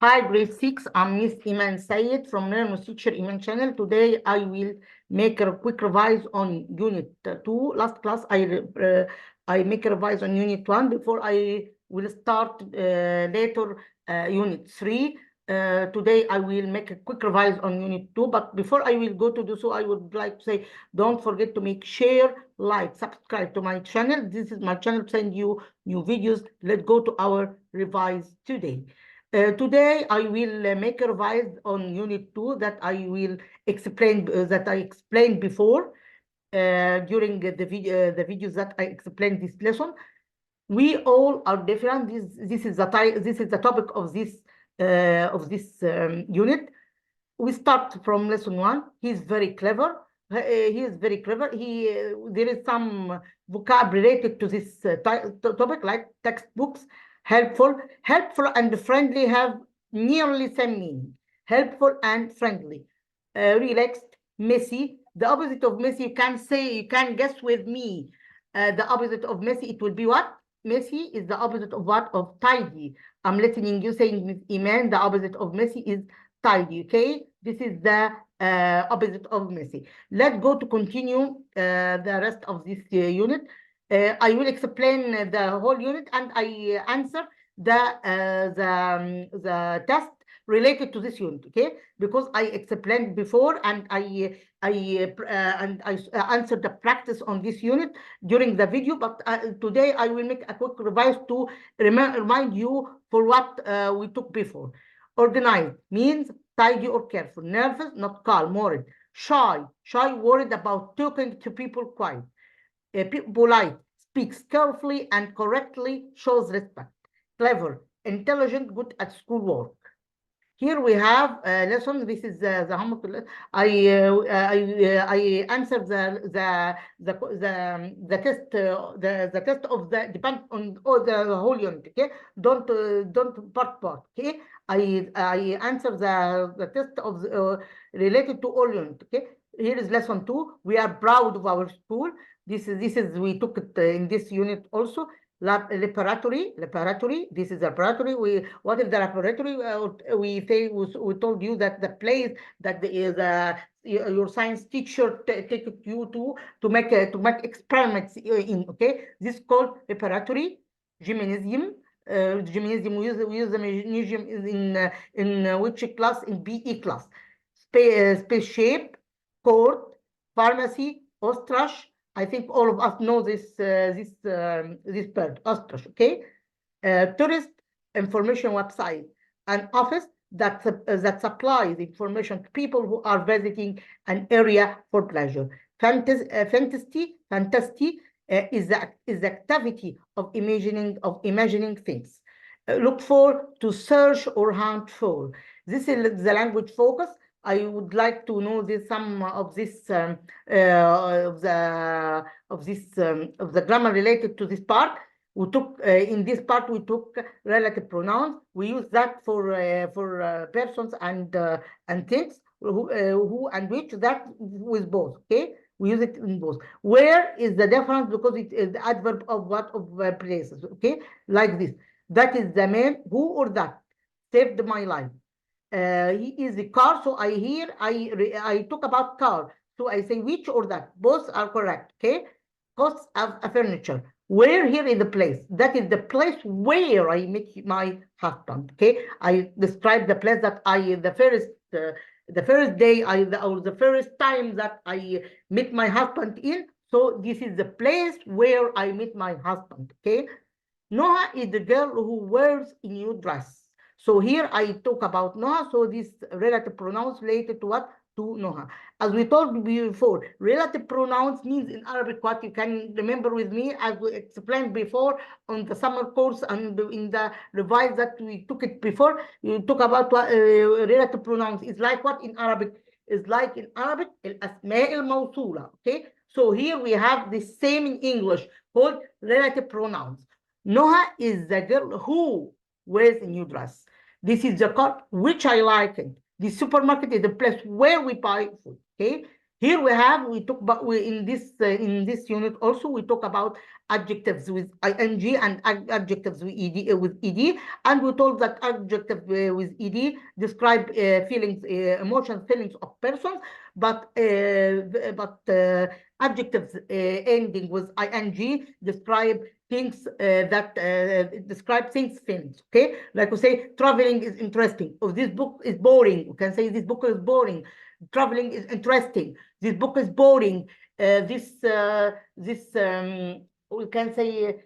Hi, grade 6. I'm Miss Iman Sayed from Learn with Teacher Iman channel. Today, I will make a quick revise on Unit 2. Last class, I make a revise on Unit 1 before I will start later Unit 3. Today, I will make a quick revise on Unit 2. But before I will go to do so, I would like to say, don't forget to make share, like, subscribe to my channel. This is my channel to send you new videos. Let's go to our revise today. Today, I will make a revise on Unit 2 that I will explain that I explained before during the videos that I explained this lesson. We all are different. This is the topic of this unit. We start from lesson 1. He's very clever. He is very clever. There is some vocabulary related to this topic, like textbooks. Helpful and friendly have nearly same meaning. Helpful and friendly. Relaxed, messy. The opposite of messy, you can guess with me. The opposite of messy, it will be what? Messy is the opposite of what? Of tidy. I'm listening you saying, Miss Iman, the opposite of messy is tidy, okay? This is the opposite of messy. Let's go to continue the rest of this unit. I will explain the whole unit and I answer the test related to this unit, okay? Because I explained before and I answered the practice on this unit during the video, but today I will make a quick revise to remind you for what we took before. Organized means tidy or careful. Nervous, not calm, worried. Shy, worried about talking to people, quiet. Polite, speaks carefully and correctly, shows respect. Clever, intelligent, good at schoolwork. Here we have a lesson. This is the homework. I answer the test. The test of the depend on the whole unit. Okay, don't part. Okay, I answer the test of related to all unit. Okay, here is lesson 2. We are proud of our school. This is we took it in this unit also. Laboratory. This is a laboratory. What is the laboratory? We told you that the place that your science teacher take you to make experiments in. Okay, this is called laboratory. Gymnasium. We use the gymnasium in which class? In BE class. Space shape, court, pharmacy, ostrich. I think all of us know this bird, ostrich. Okay, tourist information website, an office that supplies information to people who are visiting an area for pleasure. Fantasy is the activity of imagining things. Look for, to search or hunt for. This is the language focus. I would like to know some of this of the grammar related to this part. We took in this part we took relative pronouns. We use that for persons and things who and which, that with both. Okay, we use it in both. Where is the difference? Because it is the adverb of what, of places. Okay, like this. That is the man who or that saved my life. He is the car, so I talk about car, so I say which or that. Both are correct. Okay, costs of a furniture. Where, here is the place. That is the place where I meet my husband. Okay, I describe the place that the first day or the first time that I meet my husband in. So this is the place where I meet my husband. Okay, Noah is the girl who wears a new dress. So here I talk about Noah. So this relative pronouns related to what? To Noah. As we told before, relative pronouns means in Arabic what? You can remember with me, as we explained before on the summer course and in the revise that we took it before. You talk about what relative pronouns is like what in Arabic? Is like in Arabic الأسماء الموصولة. Okay. So here we have the same in English called relative pronouns. Noah is the girl who wears a new dress. This is the car which I like it. The supermarket is the place where we buy food. Okay. Here we talk about in this unit also we talk about adjectives with ing and adjectives with ed, and we told that adjective with ed describe feelings, emotions, feelings of persons, but adjectives ending with ing describe things describe things, feelings. Okay, like we say traveling is interesting, or this book is boring. We can say this book is boring. Traveling is interesting. This book is boring. We can say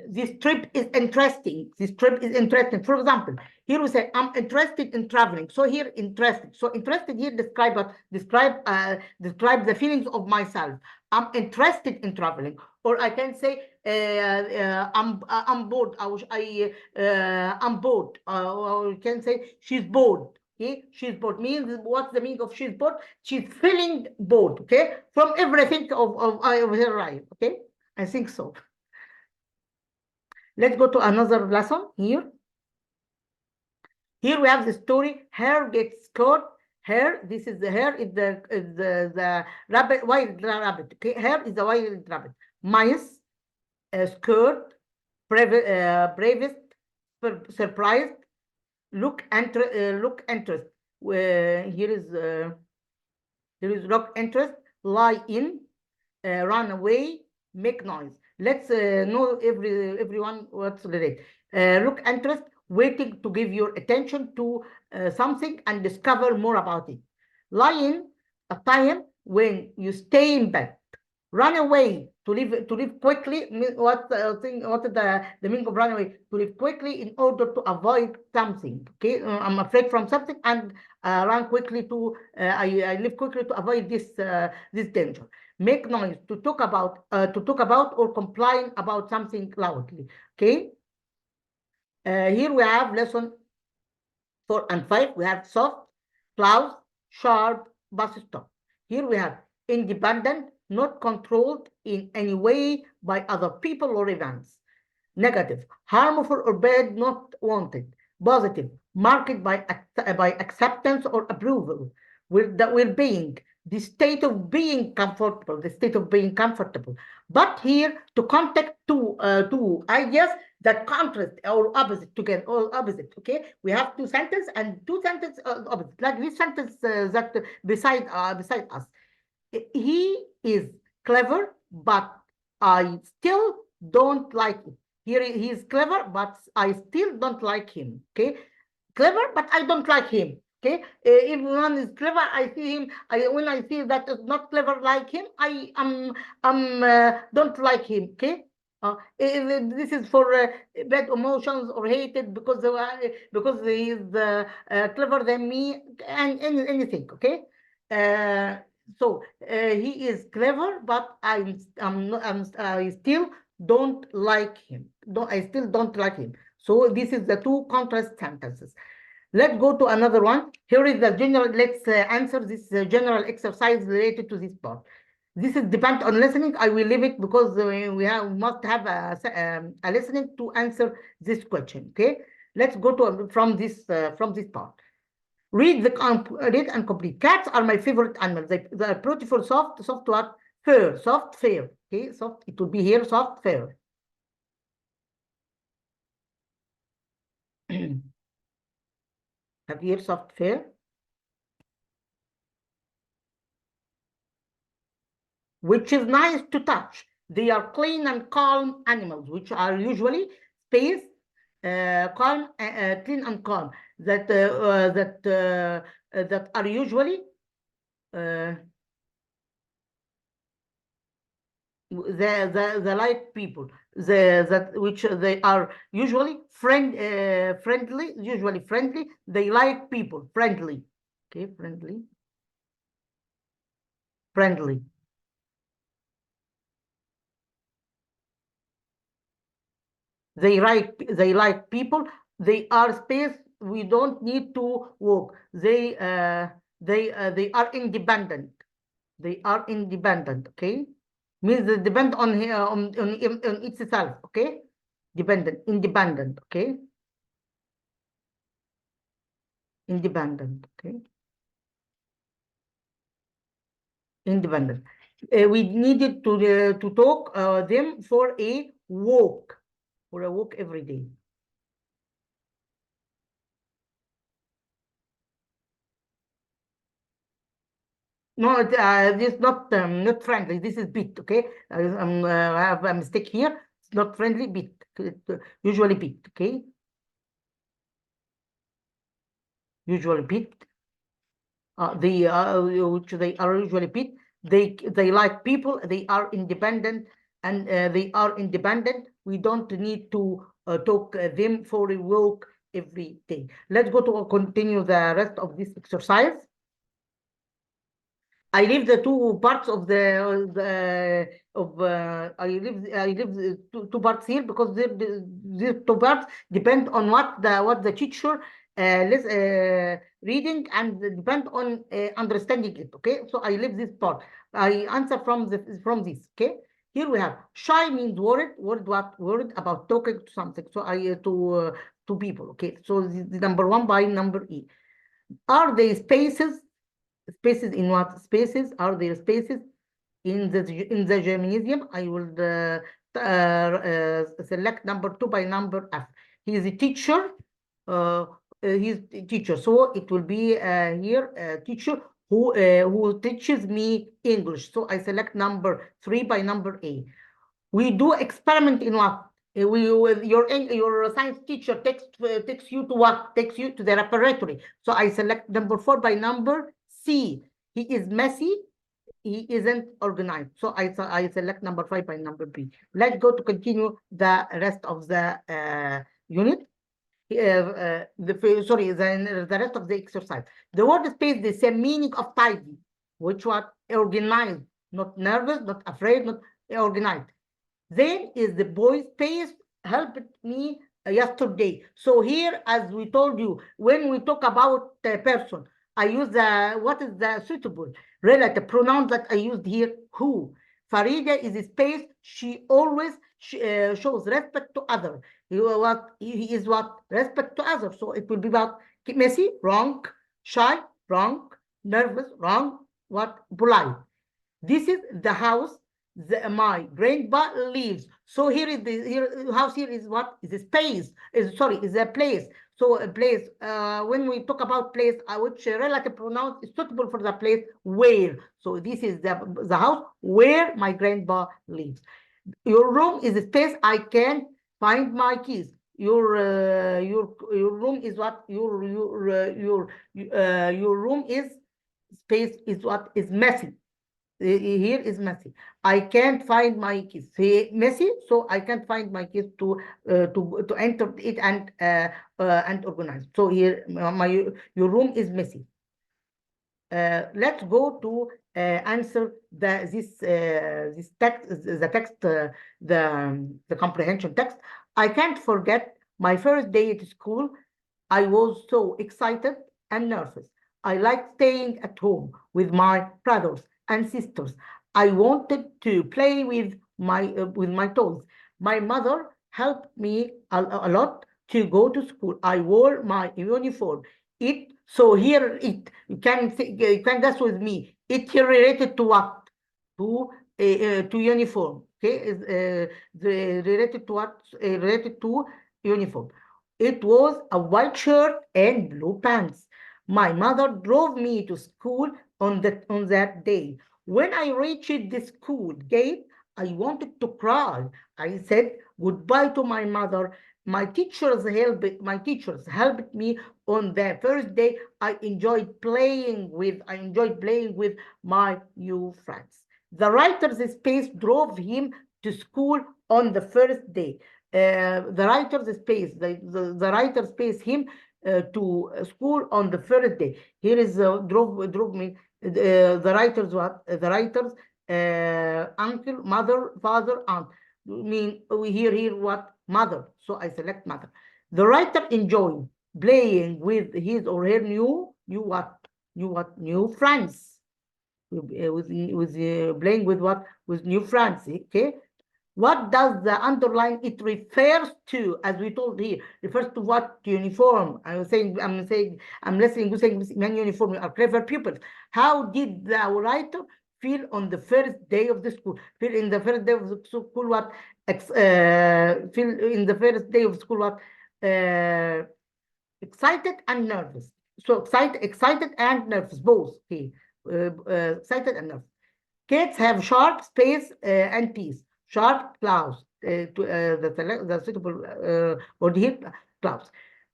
this trip is interesting. This trip is interesting. For example, here we say I'm interested in traveling. So here interested. So interested here describe the feelings of myself. I'm interested in traveling. Or I can say I'm bored. I'm bored. Or we can say she's bored. Okay, she's bored means what's the meaning of she's bored? She's feeling bored. Okay, from everything of her life. Okay, I think so. Let's go to another lesson here. Here we have the story. Hare gets caught. Hare. This is the hare. Is the rabbit? Wild rabbit. Okay, hare is the wild rabbit. Mice, scared, bravest, surprised. Look interest. Here is look interest. Lie in, run away, make noise. Let's know everyone what's related. Look interest, waiting to give your attention to something and discover more about it. Lie in, a time when you stay in bed. Run away, to leave quickly. What is the meaning of run away? To leave quickly in order to avoid something. Okay, I'm afraid from something and run quickly to I leave quickly to avoid this danger. Make noise, to talk about or complain about something loudly. Okay. Here we have lesson 4 and 5. We have soft, close, sharp, bus stop. Here we have independent, not controlled in any way by other people or events. Negative, harmful or bad, not wanted. Positive, marked by acceptance or approval. Well-being, the state of being comfortable, But here to contact two ideas that contrast or opposite together, or opposite. Okay, we have two sentences and two sentences opposite. Like this sentence that beside us. He is clever, but I still don't like it. Here he is clever, but I still don't like him. Okay, clever, but I don't like him. Okay, if one is clever, I see him. When I see that is not clever like him, I don't like him. Okay. This is for bad emotions or hated because he is clever than me and anything. Okay. So he is clever, but I still don't like him. I still don't like him. So this is the two contrast sentences. Let's go to another one. Here is the general. Let's answer this general exercise related to this part. This is depend on listening. I will leave it because we must have a listening to answer this question. Okay. Let's go to from this part. Read and complete. Cats are my favorite animals. They are beautiful, soft what? Fur, soft, fair. Okay, soft. It will be here, soft, fair. Have here, soft, fair. Which is nice to touch. They are clean and calm animals, which are usually space, calm, clean and calm. That are usually the like people, which they are usually friendly, they like people, friendly. Okay, friendly. They like people. They are space. We don't need to walk. They are independent. They are independent. Okay, means they depend on itself. Okay, independent. Okay, independent. Okay. independent. We needed to talk them for a walk every day. No, this is not friendly. This is bit. Okay, I have a mistake here. It's not friendly. Bit. Usually bit. Okay. Usually bit. They are usually bit. They like people. They are independent, and they are independent. We don't need to talk them for a walk every day. Let's go to continue the rest of this exercise. I leave the two parts of I leave the two parts here because these two parts depend on what the teacher reading and depend on understanding it. Okay, so I leave this part. I answer from this. Okay, here we have shy means worried about talking to something. So to people. Okay, so the number one by number E. Are they spaces? Spaces in what? Spaces, are there spaces in the gymnasium? I will select number 2 by number F. He is a teacher. He's a teacher, so it will be here a teacher who teaches me English. So I select number 3 by number A. We do experiment in what? Your science teacher takes you to what? Takes you to the laboratory. So I select number 4 by number C. He is messy. He isn't organized. So I select number 5 by number B. Let's go to continue the rest of the unit. The rest of the exercise. The word space, the same meaning of tidy, which was organized, not nervous, not afraid, not organized. Then is the boy space helped me yesterday. So here, as we told you, when we talk about the person, I use what is the suitable relative pronoun that I used here, who. Farida is a space, she always shows respect to others. He is what? Respect to others. So it will be about messy, wrong, shy, wrong, nervous, wrong, what? Polite. This is the house my grandpa lives. So here is the house. Here is what? Is a space. Is a place. So a place. When we talk about place, which relative pronoun is suitable for the place where. So this is the house where my grandpa lives. Your room is a space. I can find my keys. Your room is what? Your room is space is what? Is messy. Here is messy. I can't find my keys. See, messy, so I can't find my keys to enter it and organize. So here, your room is messy. Let's go to answer this text, the comprehension text. I can't forget my first day at school. I was so excited and nervous. I liked staying at home with my brothers and sisters. I wanted to play with my toys. My mother helped me a lot to go to school. I wore my uniform. So here you can guess with me. It related to what? To uniform. Okay, is related to what? Related to uniform. It was a white shirt and blue pants. My mother drove me to school on that day. When I reached the school gate, I wanted to cry. I said goodbye to my mother. My teachers helped me on the first day. I enjoyed playing with my new friends. The writer's space drove him to school on the first day. The writer's space, the writer space him to school on the first day. Here is drove me. The writers what? The writers uncle, mother, father, aunt. Mean we here what? Mother. So I select mother. The writer enjoyed playing with his or her new friends. With playing with what? With new friends. Okay. What does the underline? It refers to, as we told here, refers to what? Uniform. I'm listening to saying man uniform. You are clever pupils. How did the writer feel on the first day of the school. Feel in the first day of the school what? Feel in the first day of school what? Excited and nervous. So excited and nervous, both. Okay. Excited and nervous. Kids have sharp space and peace. Sharp clouds. The suitable word here, clouds.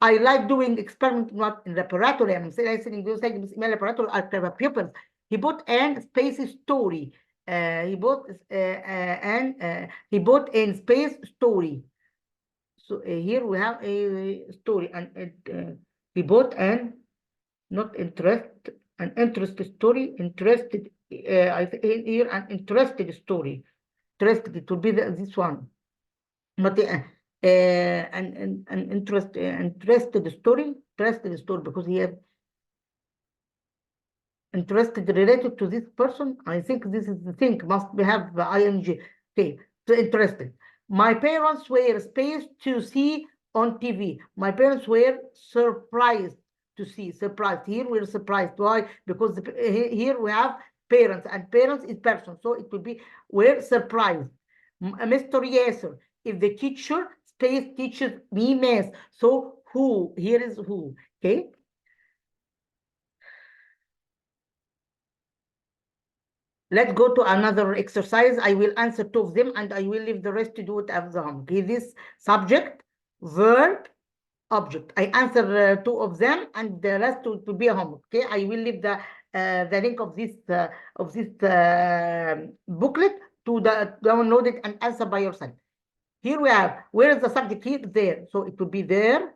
I like doing experiment not in laboratory. I'm saying in laboratory are pupils. He put in space story. He put in space story. So here we have a story, and he put in not interest, an interested story, interested. I think here an interested story. Interested, it will be this one. Not an interested story, because he have interested related to this person. I think this is the thing, must have ing. Okay, so interested. My parents were spaced to see on TV. My parents were surprised to see. Surprised. Here we're surprised. Why? Because here we have parents, and parents is person. So it will be we're surprised. Mr. Yasser, if the teacher space teaches me math, so who? Here is who. Okay. Let's go to another exercise. I will answer 2 of them, and I will leave the rest to do it as the homework. Okay, this subject, verb, object. I answer 2 of them, and the rest will be a homework. Okay, I will leave the link of this booklet to download it and answer by yourself. Here we have, where is the subject here? There. So it will be there.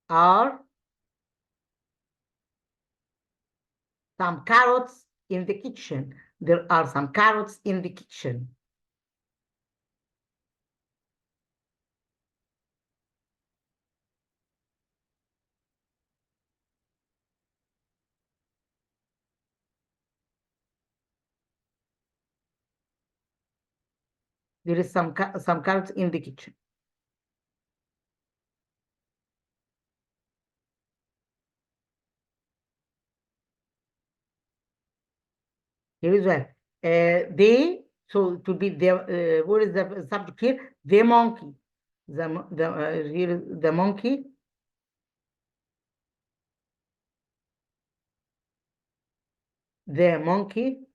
Are some carrots in the kitchen. There are some carrots in the kitchen. There is some carrots in the kitchen. Here is one. They, so it will be the what is the subject here? The monkey. Here is the monkey. The monkey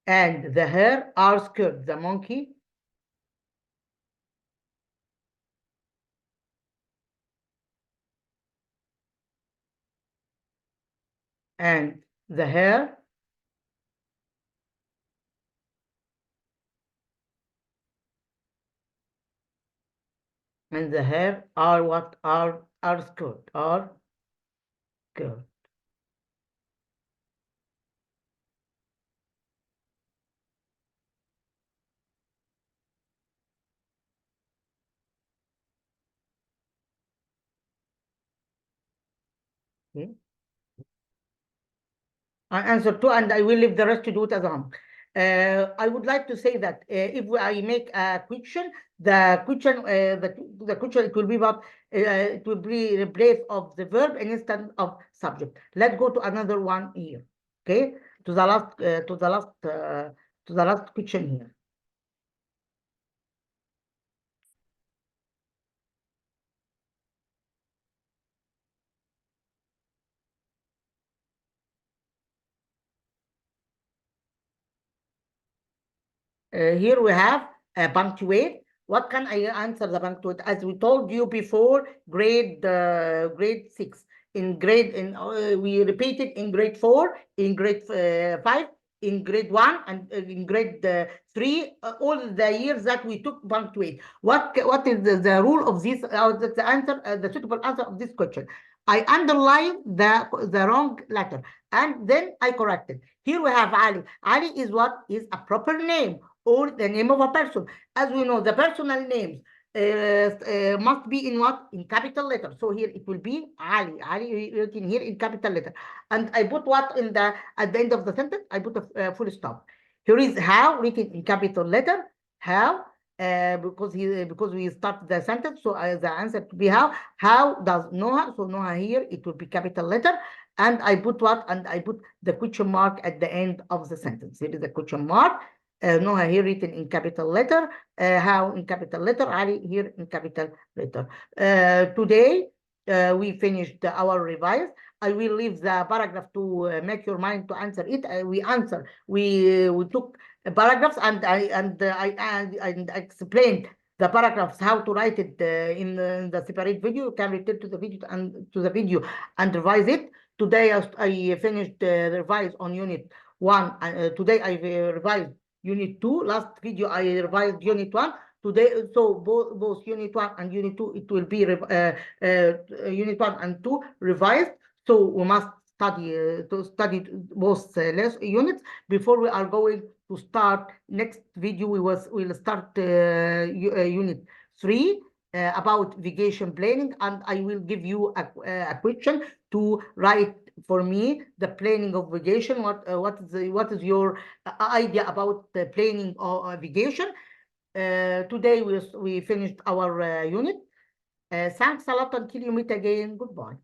and the hare are scared. The monkey and the hare are what? Are scared. Are scared. Okay. I answer 2, and I will leave the rest to do it as a homework. I would like to say that if I make a question, the question it will be what? It will be replace of the verb instead of subject. Let's go to another one here. Okay, to the last question here. Here we have punctuate. What can I answer the punctuate? As we told you before, grade 6. We repeated in grade 4, in grade 5, in grade 1, and in grade 3. All the years that we took punctuate. What is the rule of this? The answer, the suitable answer of this question. I underline the wrong letter, and then I corrected. Here we have Ali. Ali is what? Is a proper name, or the name of a person. As we know, the personal names must be in what? In capital letter. So here it will be Ali. Ali written here in capital letter. And I put what at the end of the sentence? I put a full stop. Here is how written in capital letter. How because we start the sentence. So the answer to be how. How does Noah? So Noah here, it will be capital letter. And I put what? And I put the question mark at the end of the sentence. Here is the question mark. Noah here written in capital letter. How in capital letter. Ali here in capital letter. Today, we finished our revise. I will leave the paragraph to make your mind to answer it. We took paragraphs and I explained the paragraphs how to write it in the separate video. You can return to the video and revise it. Today I finished the revise on unit 1. Today I revised unit 2. Last video I revised unit 1. Today, so both unit 1 and unit 2, it will be unit 1 and 2 revised. So we must study both units before we are going to start next video. We'll start unit 3 about vacation planning, and I will give you a question to write for me the planning of vacation. What is your idea about the planning of vacation? Today we finished our unit. Thanks a lot. Until you meet again. Goodbye.